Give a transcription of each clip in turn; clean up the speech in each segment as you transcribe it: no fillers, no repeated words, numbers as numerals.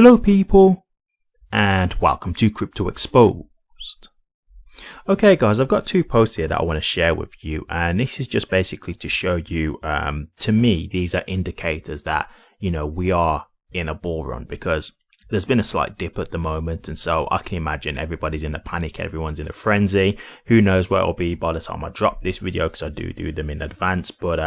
Hello people, and welcome to Crypto Exposed. Okay guys, I've got two posts here that I want to share with you, and this is just basically to show you, to me, these are indicators that, we are in a bull run, because there's been a slight dip at the moment, and so I can imagine everybody's in a panic, everyone's in a frenzy. Who knows where it'll be by the time I drop this video, because I do them in advance, but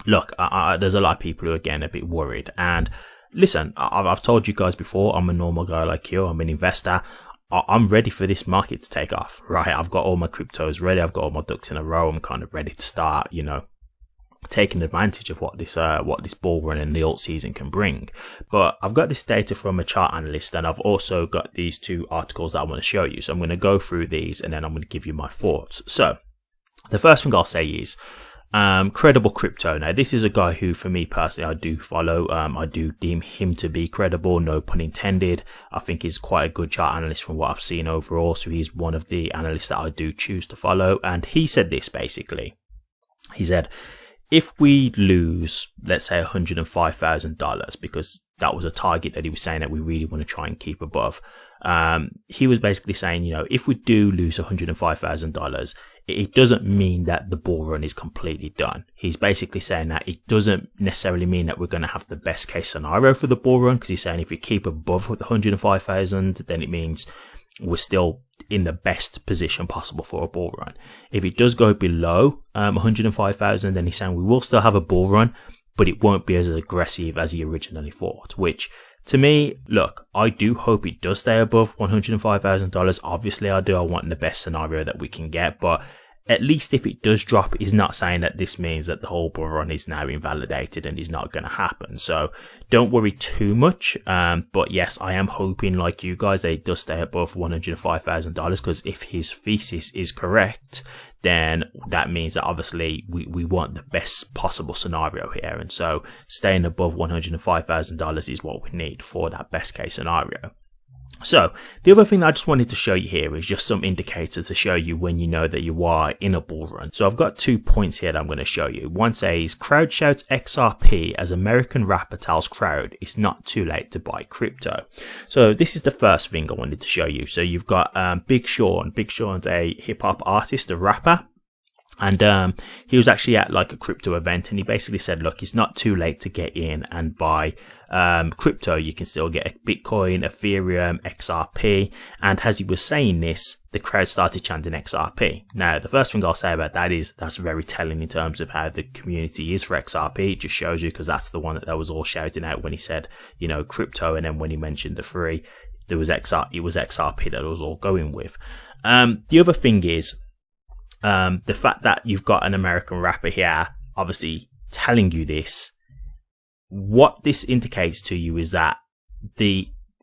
look, there's a lot of people who are getting a bit worried. And listen, I've told you guys before, I'm a normal guy like you, I'm an investor. I'm ready for this market to take off, right? I've got all my cryptos ready, I've got all my ducks in a row, I'm kind of ready to start, taking advantage of what this bull run and the alt season can bring. But I've got this data from a chart analyst, and I've also got these two articles that I want to show you. So I'm going to go through these and then I'm going to give you my thoughts. So the first thing I'll say is credible crypto. Now this is a guy who, for me personally, I do follow. I do deem him to be credible, no pun intended. I think he's quite a good chart analyst from what I've seen overall, so he's one of the analysts that I do choose to follow. And he said this basically. He said, if we lose, let's say $105,000, because that was a target that he was saying that we really want to try and keep above. He was basically saying, if we do lose $105,000, it doesn't mean that the bull run is completely done. He's basically saying that it doesn't necessarily mean that we're going to have the best case scenario for the bull run, because he's saying if we keep above the 105,000, then it means we're still in the best position possible for a bull run. If it does go below 105,000, then he's saying we will still have a bull run, but it won't be as aggressive as he originally thought, which to me, look, I do hope it does stay above $105,000. Obviously I do. I want the best scenario that we can get, but at least if it does drop, he's not saying that this means that the whole bull run is now invalidated and is not going to happen. So don't worry too much. But yes, I am hoping, like you guys, that it does stay above $105,000, because if his thesis is correct, then that means that obviously we want the best possible scenario here. And so staying above $105,000 is what we need for that best case scenario. So the other thing that I just wanted to show you here is just some indicators to show you when you know that you are in a bull run. So I've got 2 points here that I'm going to show you. One says, crowd shouts XRP as American rapper tells crowd it's not too late to buy crypto. So this is the first thing I wanted to show you. So you've got Big Sean. Big Sean's a hip hop artist, a rapper. And he was actually at like a crypto event, and he basically said, look, it's not too late to get in and buy crypto. You can still get Bitcoin, Ethereum, XRP. And as he was saying this, the crowd started chanting XRP. Now, the first thing I'll say about that is that's very telling in terms of how the community is for XRP. It just shows you, because that's the one that was all shouting out when he said, crypto. And then when he mentioned the free, it was XRP that was all going with. The other thing is, the fact that you've got an American rapper here, obviously telling you this, what this indicates to you is that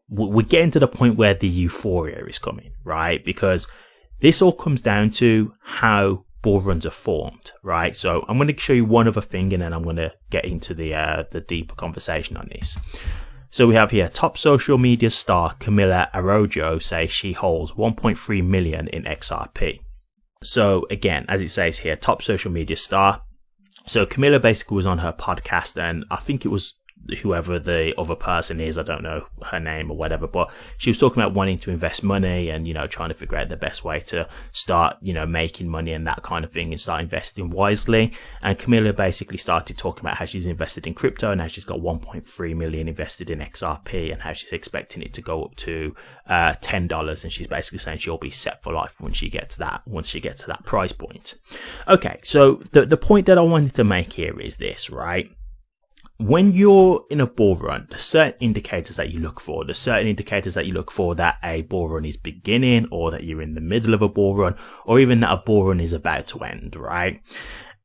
we're getting to the point where the euphoria is coming, right? Because this all comes down to how bull runs are formed, right? So I'm going to show you one other thing, and then I'm going to get into the deeper conversation on this. So we have here top social media star Camila Arroyo says she holds 1.3 million in XRP. So again, as it says here, top social media star. So Camila basically was on her podcast, and I think it was whoever the other person is, I don't know her name or whatever, but she was talking about wanting to invest money and, trying to figure out the best way to start, making money and that kind of thing, and start investing wisely. And Camila basically started talking about how she's invested in crypto, and how she's got 1.3 million invested in XRP, and how she's expecting it to go up to $10. And she's basically saying she'll be set for life once she gets to that price point. Okay, so the point that I wanted to make here is this, right? When you're in a bull run, there's certain indicators that you look for. There's certain indicators that you look for that a bull run is beginning, or that you're in the middle of a bull run, or even that a bull run is about to end, right?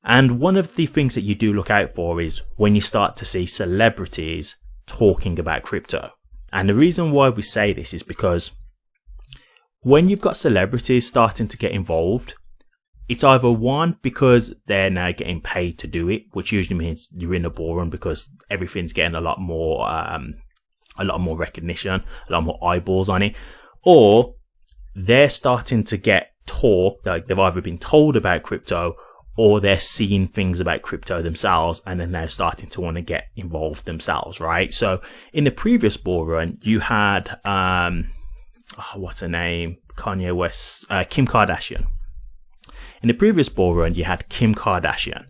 And one of the things that you do look out for is when you start to see celebrities talking about crypto. And the reason why we say this is because when you've got celebrities starting to get involved, it's either one, because they're now getting paid to do it, which usually means you're in a bull run because everything's getting a lot more recognition, a lot more eyeballs on it, or they're starting to get talk, like they've either been told about crypto, or they're seeing things about crypto themselves and then they're starting to want to get involved themselves, right? So in the previous bull run, you had, what's her name? Kanye West, Kim Kardashian. In the previous bull run, you had Kim Kardashian,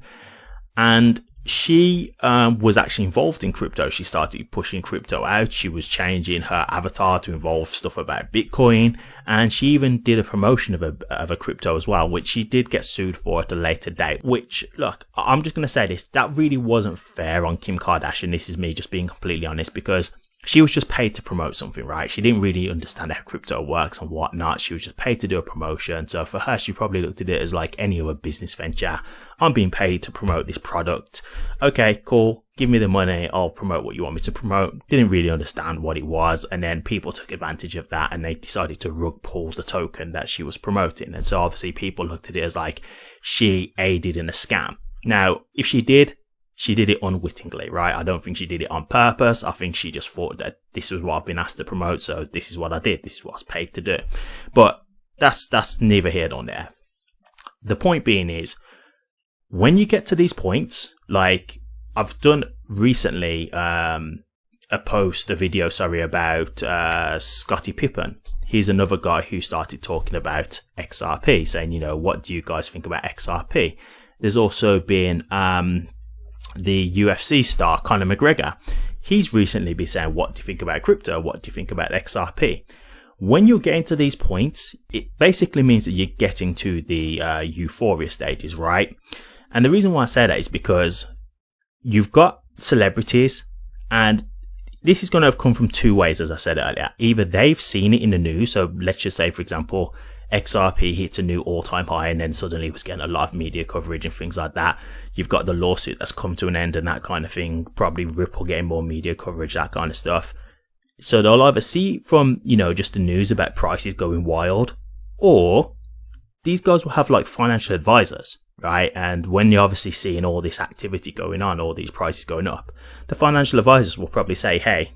and she was actually involved in crypto. She started pushing crypto out. She was changing her avatar to involve stuff about Bitcoin, and she even did a promotion of a crypto as well, which she did get sued for at a later date. Which, look, I'm just going to say this, that really wasn't fair on Kim Kardashian. This is me just being completely honest, because she was just paid to promote something, right? She didn't really understand how crypto works and whatnot. She was just paid to do a promotion. So for her, she probably looked at it as like any other business venture. I'm being paid to promote this product. Okay, cool. Give me the money. I'll promote what you want me to promote. Didn't really understand what it was. And then people took advantage of that and they decided to rug pull the token that she was promoting. And so obviously people looked at it as like she aided in a scam. Now, if she did it unwittingly, right? I don't think she did it on purpose. I think she just thought that this was what I've been asked to promote, so this is what I did. This is what I was paid to do. But that's neither here nor there. The point being is, when you get to these points, like I've done recently, a video about Scottie Pippen. He's another guy who started talking about XRP, saying, you know, what do you guys think about XRP? There's also been the UFC star Conor McGregor. He's recently been saying, what do you think about crypto? What do you think about XRP? When you're getting to these points, it basically means that you're getting to the euphoria stages, right? And the reason why I say that is because you've got celebrities, and this is going to have come from two ways, as I said earlier. Either they've seen it in the news, so let's just say, for example, XRP hits a new all-time high and then suddenly was getting a lot of media coverage and things like that. You've got the lawsuit that's come to an end and that kind of thing, probably Ripple getting more media coverage, that kind of stuff. So they'll either see from, you know, just the news about prices going wild, or these guys will have like financial advisors, right? And when you're obviously seeing all this activity going on, all these prices going up, the financial advisors will probably say, hey,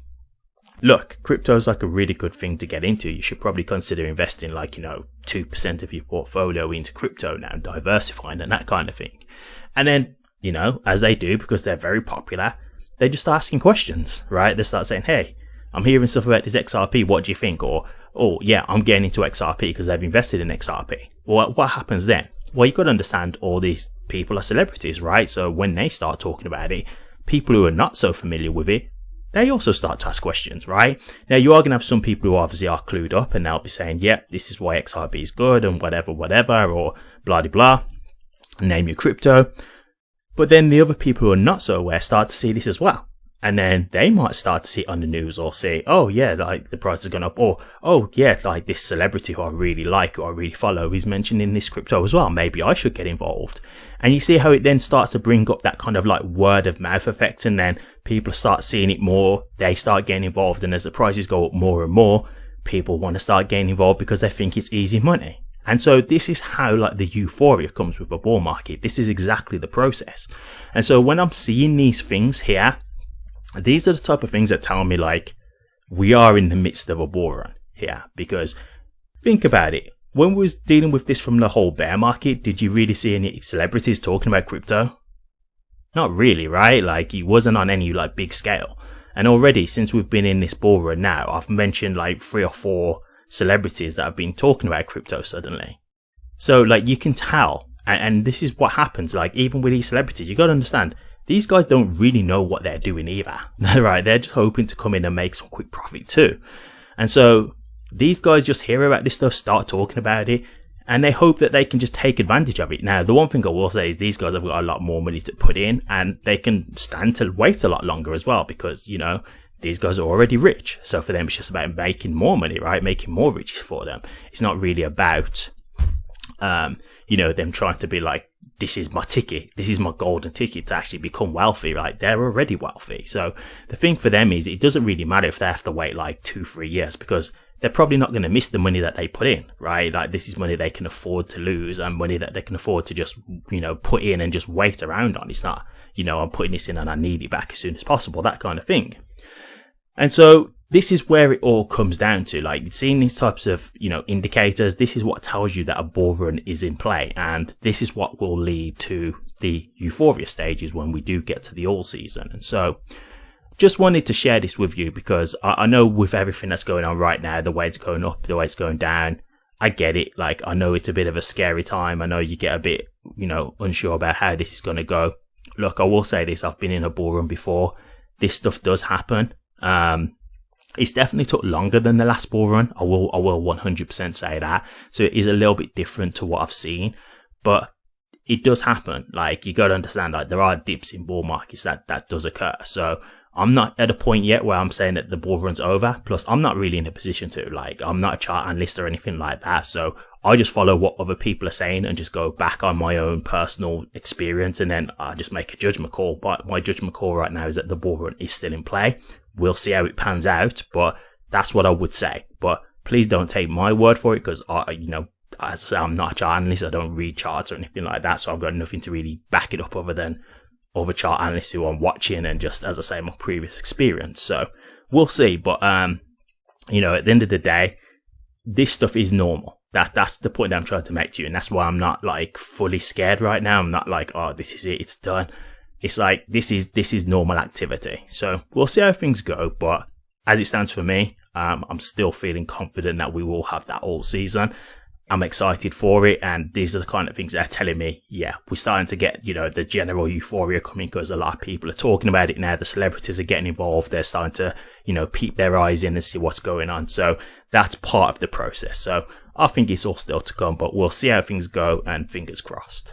look, crypto is like a really good thing to get into. You should probably consider investing like, 2% of your portfolio into crypto now, diversifying and that kind of thing. And then, as they do, because they're very popular, they just start asking questions, right? They start saying, hey, I'm hearing stuff about this XRP. What do you think? Or, oh, yeah, I'm getting into XRP because they've invested in XRP. Well, what happens then? Well, you've got to understand all these people are celebrities, right? So when they start talking about it, people who are not so familiar with it, they also start to ask questions, right? Now, you are going to have some people who obviously are clued up and they'll be saying, yep, this is why XRP is good and whatever, or blah, blah, blah, name your crypto. But then the other people who are not so aware start to see this as well. And then they might start to see it on the news or say, oh yeah, like the price has gone up, or, oh yeah, like this celebrity who I really like, or I really follow is mentioning this crypto as well. Maybe I should get involved. And you see how it then starts to bring up that kind of like word of mouth effect, and then people start seeing it more, they start getting involved, and as the prices go up more and more, people want to start getting involved because they think it's easy money. And so this is how like the euphoria comes with a bull market. This is exactly the process. And so when I'm seeing these things here, these are the type of things that tell me like we are in the midst of a bull run here. Because think about it, when we was dealing with this from the whole bear market, did you really see any celebrities talking about crypto? Not really, right? Like it wasn't on any like big scale. And already since we've been in this bull run now, I've mentioned like 3 or 4 celebrities that have been talking about crypto suddenly. So like you can tell, and this is what happens, like even with these celebrities, you got to understand, these guys don't really know what they're doing either, right? They're just hoping to come in and make some quick profit too. And so these guys just hear about this stuff, start talking about it, and they hope that they can just take advantage of it. Now, the one thing I will say is these guys have got a lot more money to put in, and they can stand to wait a lot longer as well, because, these guys are already rich. So for them, it's just about making more money, right? Making more riches for them. It's not really about, them trying to be like, this is my ticket, this is my golden ticket to actually become wealthy, right? They're already wealthy. So the thing for them is it doesn't really matter if they have to wait like 2-3 years, because they're probably not going to miss the money that they put in, right? Like this is money they can afford to lose, and money that they can afford to just, put in and just wait around on. It's not, I'm putting this in and I need it back as soon as possible, that kind of thing. And so this is where it all comes down to, like seeing these types of, indicators. This is what tells you that a bull run is in play. And this is what will lead to the euphoria stages when we do get to the all season. And so just wanted to share this with you because I know with everything that's going on right now, the way it's going up, the way it's going down, I get it. Like, I know it's a bit of a scary time. I know you get a bit, unsure about how this is going to go. Look, I will say this. I've been in a bull run before. This stuff does happen. It's definitely took longer than the last bull run. I will 100% say that. So it is a little bit different to what I've seen, but it does happen. Like, you got to understand, like, there are dips in bull markets that does occur. So I'm not at a point yet where I'm saying that the bull run's over. Plus, I'm not really in a position to, like, I'm not a chart analyst or anything like that. So I just follow what other people are saying and just go back on my own personal experience. And then I just make a judgment call. But my judgment call right now is that the bull run is still in play. We'll see how it pans out, but that's what I would say. But please don't take my word for it because, as I say, I'm not a chart analyst. I don't read charts or anything like that. So I've got nothing to really back it up other than other chart analysts who I'm watching and just, as I say, my previous experience. So we'll see. But, at the end of the day, this stuff is normal. That's the point that I'm trying to make to you. And that's why I'm not like fully scared right now. I'm not like, oh, this is it. It's done. It's like, this is normal activity. So we'll see how things go. But as it stands for me, I'm still feeling confident that we will have that all season. I'm excited for it. And these are the kind of things that are telling me, yeah, we're starting to get, the general euphoria coming because a lot of people are talking about it now. The celebrities are getting involved. They're starting to, peep their eyes in and see what's going on. So that's part of the process. So I think it's all still to come, but we'll see how things go and fingers crossed.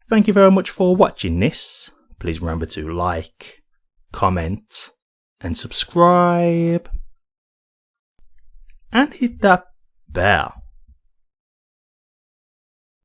Thank you very much for watching this. Please remember to like, comment, and subscribe. And hit that bell.